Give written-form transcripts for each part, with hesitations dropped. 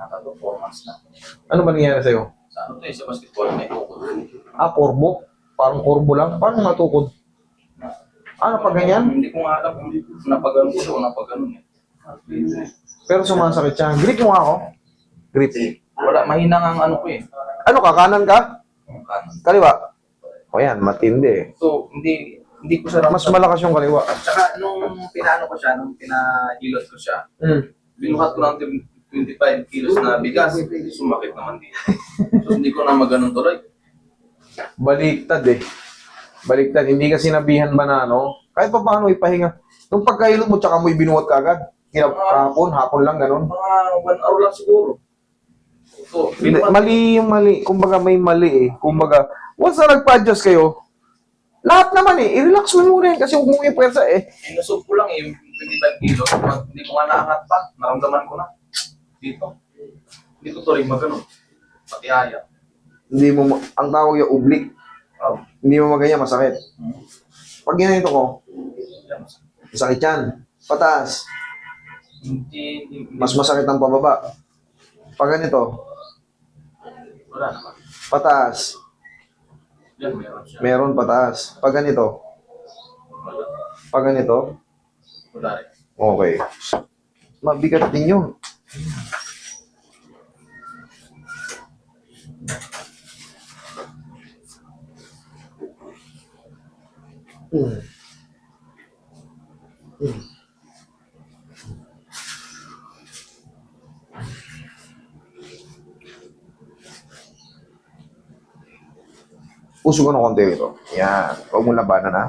Nakatato, 4 months na. Ano ba nangyari sa'yo? Sa ano to eh, sa basketball, may tukod. Kurbo? Parang kurbo lang? Paano natukod? Pa ganyan? Hindi ko nga alam kung napagano'n ko o napagano'n eh. Pero sumasakit siya. Grip mo nga ako. Grip. Wala, mahina nga ang ano ko eh. Ano ka? Kanan ka? Kanan. Kaliwa? O yan, matindi. So, hindi ko siya Mas malakas yung kaliwa. At saka, nung pinaano ko siya, nung pinahilot ko siya, binuhat ko ng 25 kilos na bigas, sumakit naman din. So, hindi ko na maganon tuloy. Baliktad eh. Baliktad. Hindi ka sinabihan ba na ano? Kahit pa paano ipahinga. Nung pagkahilot mo, tsaka mo ibinuhat ka agad. Hapon lang, ganun. Mga 1 hour lang siguro. So, binuhat. Mali yung mali. Kumbaga may mali eh. Kumbaga, once na nagpa-adjust kayo, lahat naman eh, i-relax mo muna yun kasi huwag mo yung pwersa eh. Inusog ko lang eh, yung 25 kilos. Pag hindi ko nga naangat pa, naramdaman ko na. Dito. Hindi ko tuloy maganon. Pati haya. Hindi mo, ang tawag yung oblique. Oh. Hindi mo maganyan, masakit. Pag ginanito ko, Yan. masakit yan. Pataas. Hindi. Mas masakit ang pababa. Pag ganito, Wala naman. pataas. Yan, meron siya. Meron pataas. Pag ganito, Wala. pag ganito, Wala rin. okay. Mabigat din yun. Puso ko ng konti rito. Yan. Huwag mo labanan ha.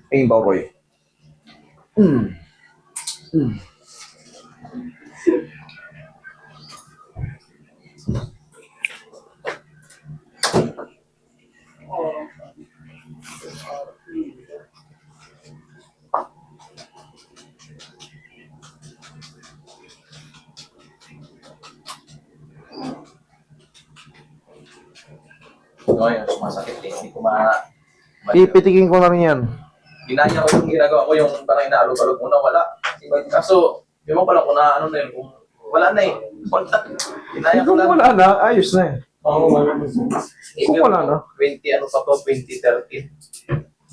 Ayun ba, Roy? No, yun, sumasakit eh. Hindi ko Pipitikin ko na rin yan. Ginaya ko yung ginagawa ko, yung parang inaalog-alog muna, wala. Kaso, yung pala kung na ano na yun, kung wala na eh. Wala. Ginaya ko Kung lang. wala na, ayos na eh. Oo, wala. Kung wala na. 20, ano pa to, 2013.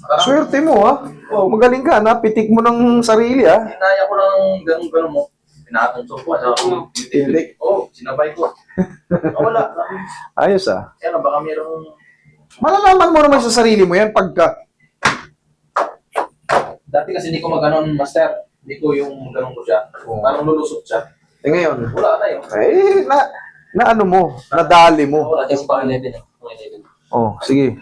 Parang, Swerte mo ha. Magaling ka na. Pitik mo ng sarili ha. ginaya ko lang ganun-ganun mo. Pinatong ko. Hindi. Oo, sinabay ko. Wala. Ayos ah. Kaya na, baka mayroong Malalaman mo naman sa sarili mo yan pagka... dati kasi hindi ko maganon, master. Hindi ko yung ganun ko siya. Parang lulusot siya. Eh ngayon, Wala na yun. na ano mo, nadali mo. Wala kasi pang 11 eh. Oh, sige.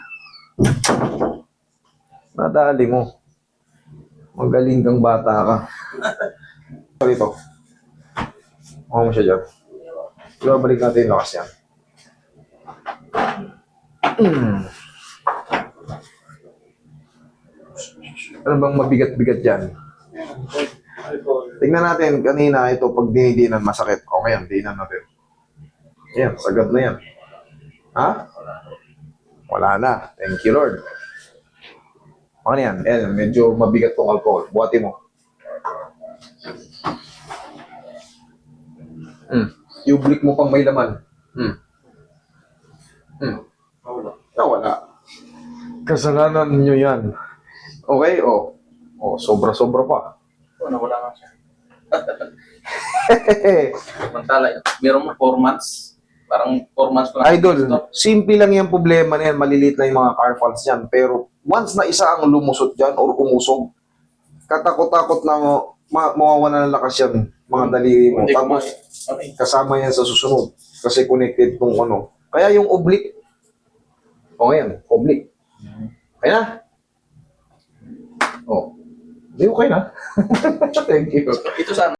Nadali mo. Magaling kang bata ka. Dito. Okay mo siya dyan. Ibabalik natin yung lakas yan. Ano bang mabigat-bigat dyan? Tingnan natin kanina ito pag dinidinan masakit. Okay yan, dinan natin. Yan, sagad na yan. Ha? Wala na. Thank you, Lord. Ano yan? Yan, medyo mabigat tong alcohol. Buhati mo. Ublik mo pang may laman. Wala. Kasalanan nyo yan. Okay, oh. Oh, sobra-sobra pa. Wala nga siya. Samantala, meron mo 4 months. Parang 4 months ko na. Idol, simple lang yung problema na yan. Maliliit lang yung mga carpals yan. Pero once na isa ang lumusot dyan or umusog, katakot-takot na mawawala ng lakas yan, mga daliri mo. Tapos, kasama yan sa susunod. Kasi connected tong ano. Kaya yung oblique, yan, oblique. Kaya na? Oh. Di okay na? Thank you. Ito sana.